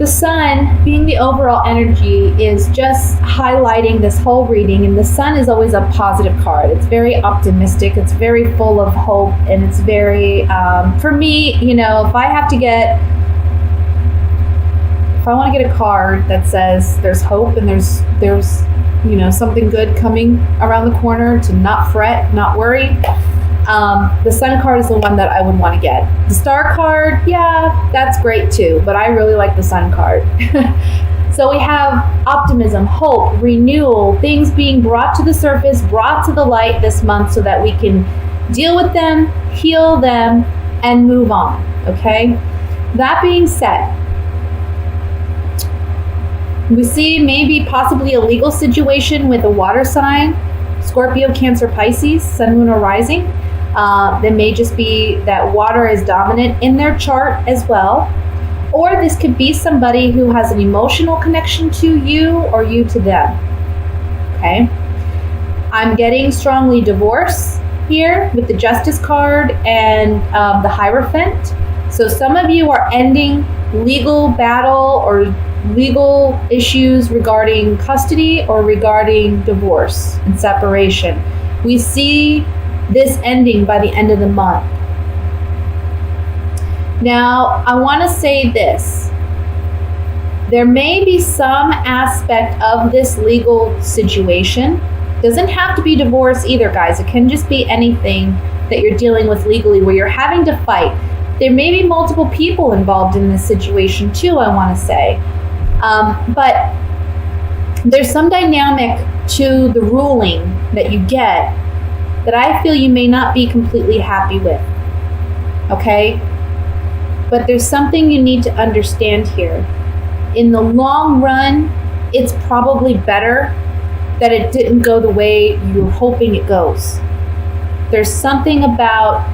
The sun, being the overall energy, is just highlighting this whole reading, and the sun is always a positive card. It's very optimistic, it's very full of hope, and it's very, for me, if I want to get a card that says there's hope and there's something good coming around the corner, to not fret, not worry, the sun card is the one that I would want to get. The star card, yeah, that's great too, but I really like the sun card. So we have optimism, hope, renewal, things being brought to the surface, brought to the light this month so that we can deal with them, heal them, and move on, okay? That being said, we see maybe possibly a legal situation with a water sign, Scorpio, Cancer, Pisces, Sun, Moon, or Rising. There may just be that water is dominant in their chart as well. Or this could be somebody who has an emotional connection to you or you to them. Okay? I'm getting strongly divorce here with the Justice card and the Hierophant. So some of you are ending legal battle or legal issues regarding custody or regarding divorce and separation. We see this ending by the end of the month. Now, I want to say this. There may be some aspect of this legal situation. Doesn't have to be divorce either, guys. It can just be anything that you're dealing with legally where you're having to fight. There may be multiple people involved in this situation too, I want to say. But there's some dynamic to the ruling that you get that I feel you may not be completely happy with, okay? But there's something you need to understand here. In the long run, it's probably better that it didn't go the way you were hoping it goes. There's something about,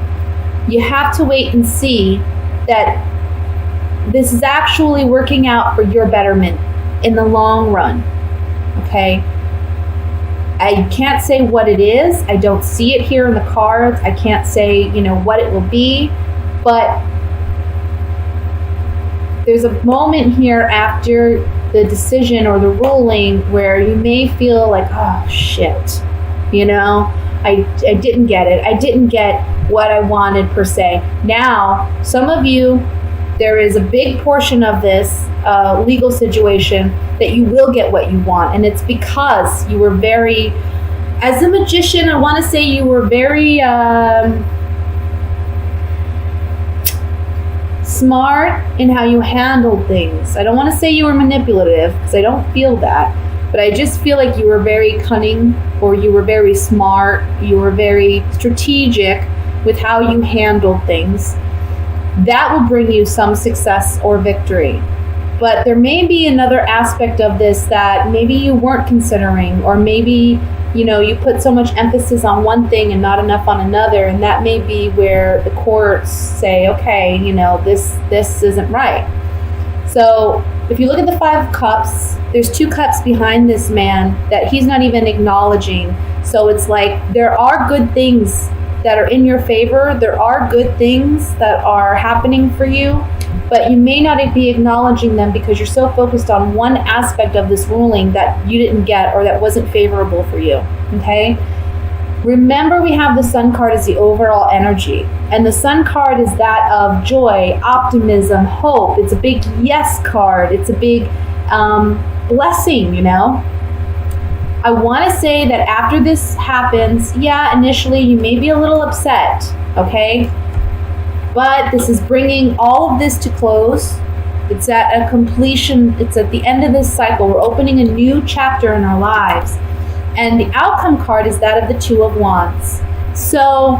you have to wait and see that this is actually working out for your betterment in the long run, okay? I can't say what it is. I don't see it here in the cards. I can't say, what it will be, but there's a moment here after the decision or the ruling where you may feel like, oh shit, I didn't get it. I didn't get what I wanted per se. Now, some of you, there is a big portion of this legal situation that you will get what you want. And it's because you were very, as a magician, I want to say you were very smart in how you handled things. I don't want to say you were manipulative because I don't feel that. But I just feel like you were very cunning, or you were very smart. You were very strategic with how you handled things. That will bring you some success or victory. But there may be another aspect of this that maybe you weren't considering, or maybe, you put so much emphasis on one thing and not enough on another, and that may be where the courts say, okay, this isn't right. So if you look at the 5 of Cups, there's 2 cups behind this man that he's not even acknowledging. So it's like there are good things that are in your favor. There are good things that are happening for you, but you may not be acknowledging them because you're so focused on one aspect of this ruling that you didn't get or that wasn't favorable for you, okay? Remember, we have the Sun card as the overall energy, and the Sun card is that of joy, optimism, hope. It's a big yes card. It's a big blessing, I want to say that after this happens, initially you may be a little upset, okay? But this is bringing all of this to close. It's at a completion. It's at the end of this cycle. We're opening a new chapter in our lives. And the outcome card is that of the 2 of Wands. So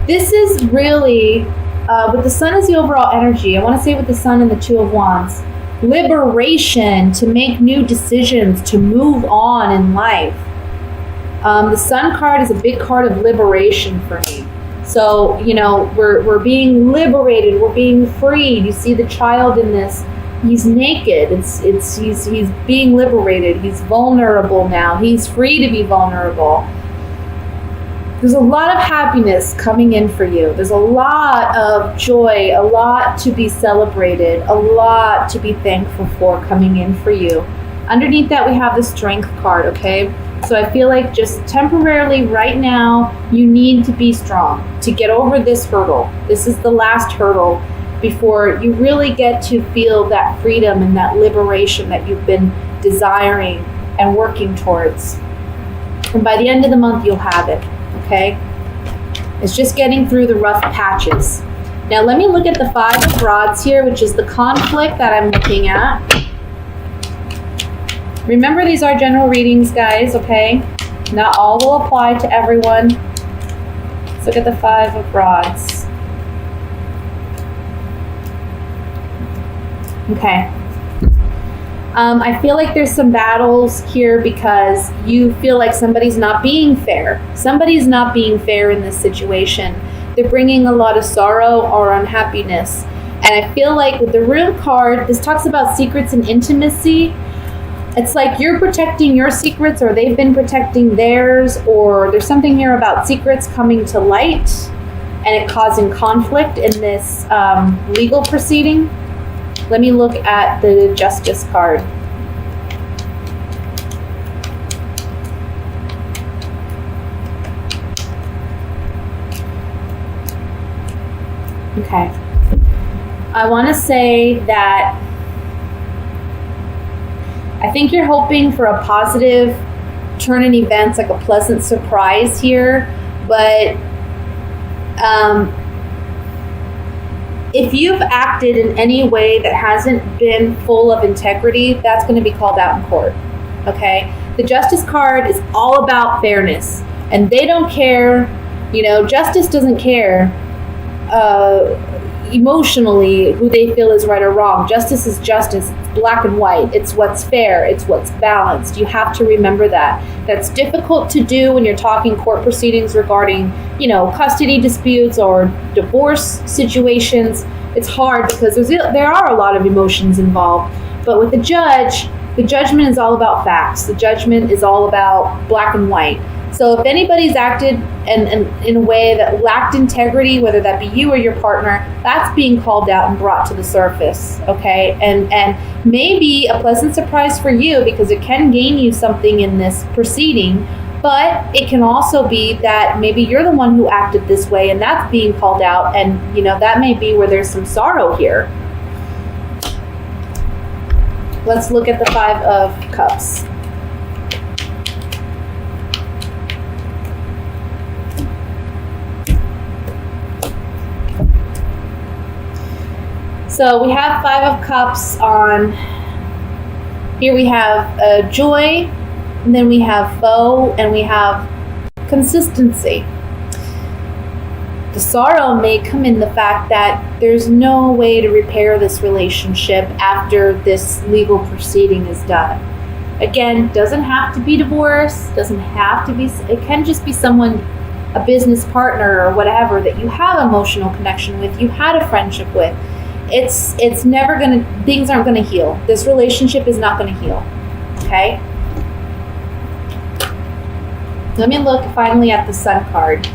this is really, with the Sun as the overall energy, I want to say with the Sun and the 2 of Wands, liberation, to make new decisions, to move on in life. The Sun card is a big card of liberation for me. So, we're being liberated, we're being freed. You see the child in this, he's naked. He's being liberated. He's vulnerable now. He's free to be vulnerable. There's a lot of happiness coming in for you. There's a lot of joy, a lot to be celebrated, a lot to be thankful for coming in for you. Underneath that, we have the Strength card, okay? So I feel like just temporarily right now, you need to be strong to get over this hurdle. This is the last hurdle before you really get to feel that freedom and that liberation that you've been desiring and working towards. And by the end of the month, you'll have it. Okay? It's just getting through the rough patches. Now let me look at the 5 of Rods here, which is the conflict that I'm looking at. Remember, these are general readings, guys, okay? Not all will apply to everyone. Let's look at the 5 of Rods. Okay. I feel like there's some battles here because you feel like somebody's not being fair. Somebody's not being fair in this situation. They're bringing a lot of sorrow or unhappiness. And I feel like with the Room card, this talks about secrets and intimacy. It's like you're protecting your secrets, or they've been protecting theirs, or there's something here about secrets coming to light and it causing conflict in this legal proceeding. Let me look at the Justice card. Okay. I want to say that I think you're hoping for a positive turn in events, like a pleasant surprise here, but if you've acted in any way that hasn't been full of integrity, that's going to be called out in court, okay? The Justice card is all about fairness, and they don't care, justice doesn't care emotionally who they feel is right or wrong. Justice is justice. It's black and white. It's what's fair. It's what's balanced. You have to remember that. That's difficult to do when you're talking court proceedings regarding, custody disputes or divorce situations. It's hard because there are a lot of emotions involved. But with the judge, the judgment is all about facts. The judgment is all about black and white. So if anybody's acted and in a way that lacked integrity, whether that be you or your partner, that's being called out and brought to the surface, okay? And maybe a pleasant surprise for you because it can gain you something in this proceeding, but it can also be that maybe you're the one who acted this way and that's being called out, and that may be where there's some sorrow here. Let's look at the 5 of Cups. So we have 5 of Cups on, here we have joy, and then we have foe, and we have consistency. The sorrow may come in the fact that there's no way to repair this relationship after this legal proceeding is done. Again, doesn't have to be divorce, doesn't have to be, it can just be someone, a business partner or whatever that you have emotional connection with, you had a friendship with. It's never gonna, things aren't gonna heal. This relationship is not gonna heal, okay? Let me look finally at the Sun card.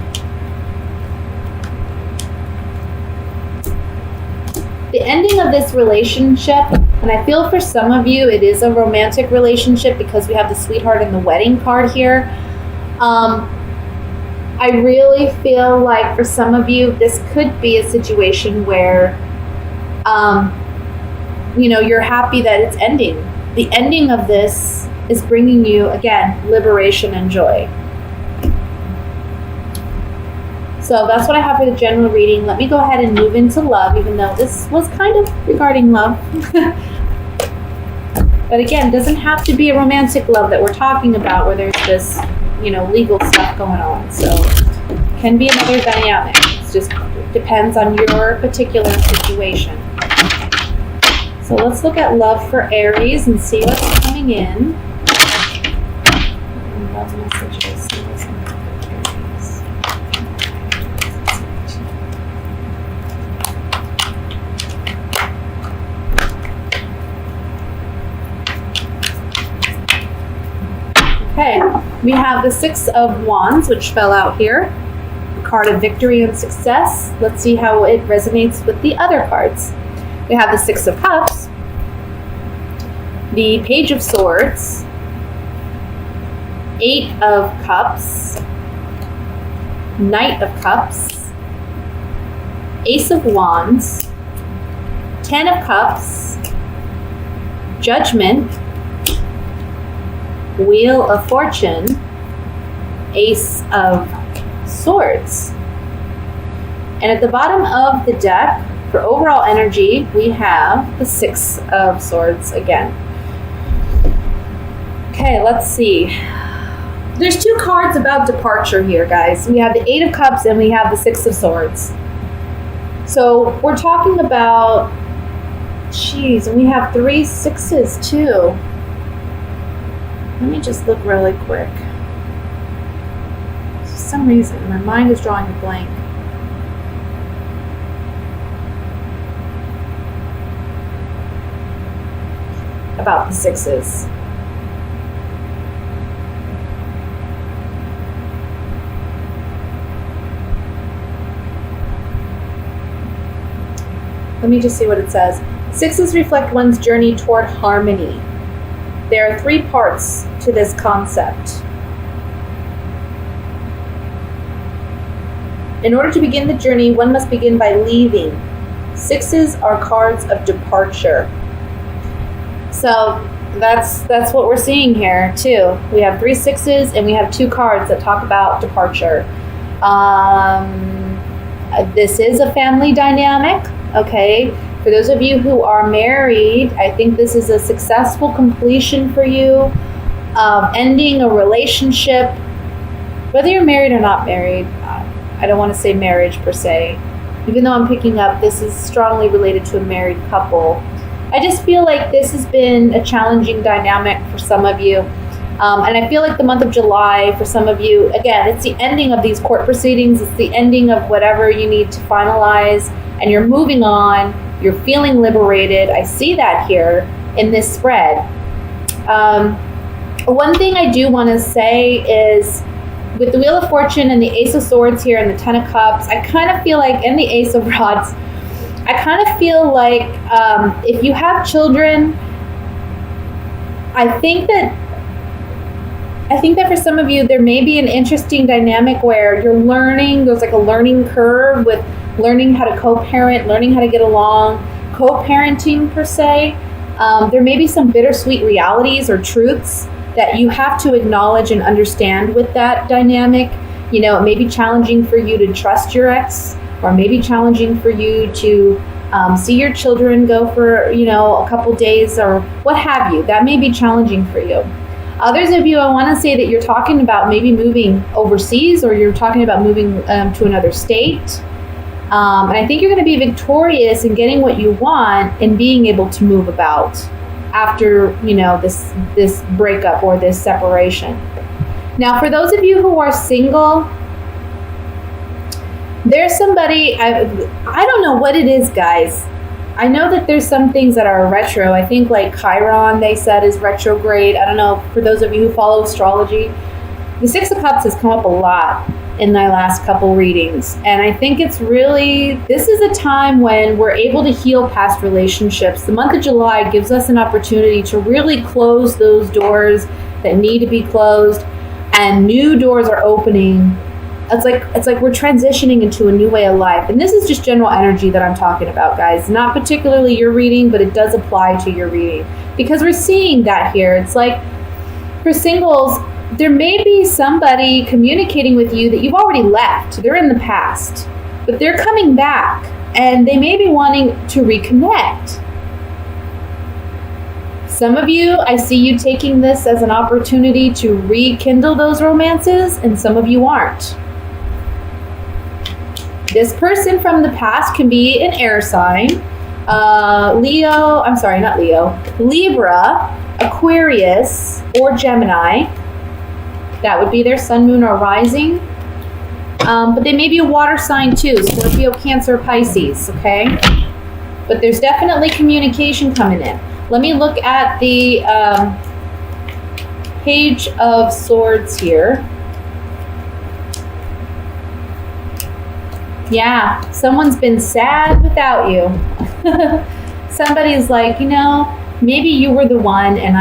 The ending of this relationship, and I feel for some of you it is a romantic relationship because we have the Sweetheart and the Wedding card here. I really feel like for some of you this could be a situation where you're happy that it's ending. The ending of this is bringing you, again, liberation and joy. So that's what I have for the general reading. Let me go ahead and move into love, even though this was kind of regarding love. But again, it doesn't have to be a romantic love that we're talking about where there's this, legal stuff going on. So it can be another dynamic. It just depends on your particular situation. So let's look at love for Aries and see what's coming in. Love messages. See what's coming in for Aries. Okay, we have the Six of Wands, which fell out here. The card of victory and success. Let's see how it resonates with the other cards. We have the Six of Cups, the Page of Swords, Eight of Cups, Knight of Cups, Ace of Wands, Ten of Cups, Judgment, Wheel of Fortune, Ace of Swords. And at the bottom of the deck, for overall energy, we have the Six of Swords again. Okay, let's see. There's two cards about departure here, guys. We have the Eight of Cups and we have the Six of Swords. So we're talking about, geez, and we have three sixes too. Let me just look really quick. For some reason, my mind is drawing a blank. About the sixes. Let me just see what it says. Sixes reflect one's journey toward harmony. There are three parts to this concept. In order to begin the journey, one must begin by leaving. Sixes are cards of departure. So that's what we're seeing here too. We have three sixes and we have two cards that talk about departure. This is a family dynamic. Okay, for those of you who are married, I think this is a successful completion for you, ending a relationship, whether you're married or not married. I don't want to say marriage per se, even though I'm picking up this is strongly related to a married couple. I just feel like this has been a challenging dynamic for some of you. And I feel like the month of July, for some of you, again, it's the ending of these court proceedings. It's the ending of whatever you need to finalize. And you're moving on, you're feeling liberated. I see that here in this spread. One thing I do want to say is with the Wheel of Fortune and the Ace of Swords here and the Ten of Cups, I kind of feel like, and the Ace of Rods, I kind of feel like if you have children, I think that for some of you, there may be an interesting dynamic where you're learning, there's like a learning curve with learning how to co-parent, learning how to get along, co-parenting per se. There may be some bittersweet realities or truths that you have to acknowledge and understand with that dynamic. You know, it may be challenging for you to trust your ex, or maybe challenging for you to see your children go for, a couple days or what have you. That may be challenging for you. Others of you, I want to say that you're talking about maybe moving overseas, or you're talking about moving to another state. And I think you're going to be victorious in getting what you want and being able to move about after, this breakup or this separation. Now, for those of you who are single, there's somebody, I don't know what it is, guys. I know that there's some things that are retro. I think like Chiron, they said, is retrograde. I don't know, for those of you who follow astrology, the Six of Cups has come up a lot in my last couple readings. And I think this is a time when we're able to heal past relationships. The month of July gives us an opportunity to really close those doors that need to be closed, and new doors are opening. It's like we're transitioning into a new way of life. And this is just general energy that I'm talking about, guys. Not particularly your reading, but it does apply to your reading. Because we're seeing that here. It's like, for singles, there may be somebody communicating with you that you've already left. They're in the past, but they're coming back, and they may be wanting to reconnect. Some of you, I see you taking this as an opportunity to rekindle those romances, and some of you aren't. This person from the past can be an air sign, Libra, Aquarius, or Gemini. That would be their sun, moon, or rising. But they may be a water sign too, Scorpio, Cancer, Pisces, okay? But there's definitely communication coming in. Let me look at the Page of Swords here. Yeah, someone's been sad without you. Somebody's like, maybe you were the one and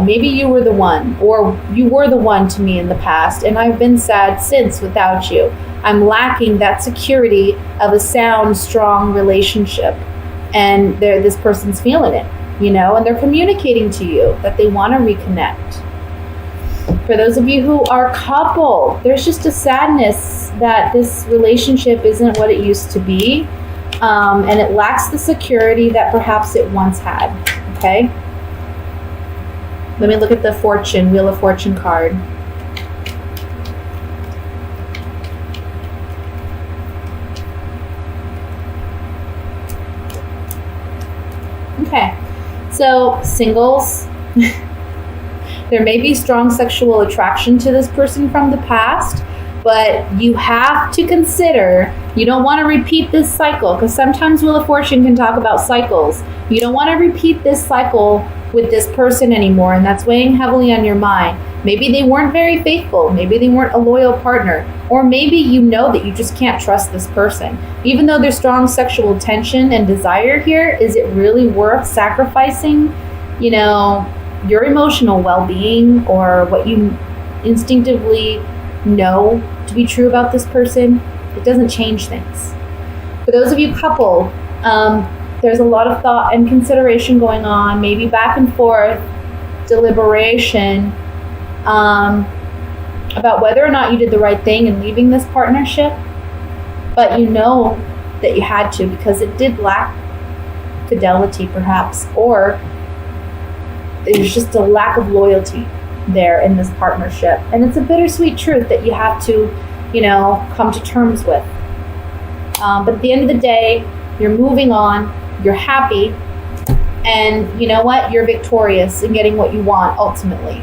maybe you were the one, or you were the one to me in the past, and I've been sad since without you. I'm lacking that security of a sound, strong relationship. And this person's feeling it, and they're communicating to you that they want to reconnect. For those of you who are coupled, there's just a sadness that this relationship isn't what it used to be, and it lacks the security that perhaps it once had, okay? Let me look at the Wheel of Fortune card. Okay, so singles, there may be strong sexual attraction to this person from the past, but you have to consider, you don't want to repeat this cycle, because sometimes Wheel of Fortune can talk about cycles. You don't want to repeat this cycle with this person anymore, and that's weighing heavily on your mind. Maybe they weren't very faithful. Maybe they weren't a loyal partner. Or maybe you know that you just can't trust this person. Even though there's strong sexual tension and desire here, is it really worth sacrificing, your emotional well-being or what you instinctively know to be true about this person? It doesn't change things. For those of you coupled, there's a lot of thought and consideration going on, maybe back and forth, deliberation, about whether or not you did the right thing in leaving this partnership, but you know that you had to because it did lack fidelity perhaps, or there's just a lack of loyalty there in this partnership. And it's a bittersweet truth that you have to, come to terms with. But at the end of the day, you're moving on, you're happy, and you know what? You're victorious in getting what you want ultimately.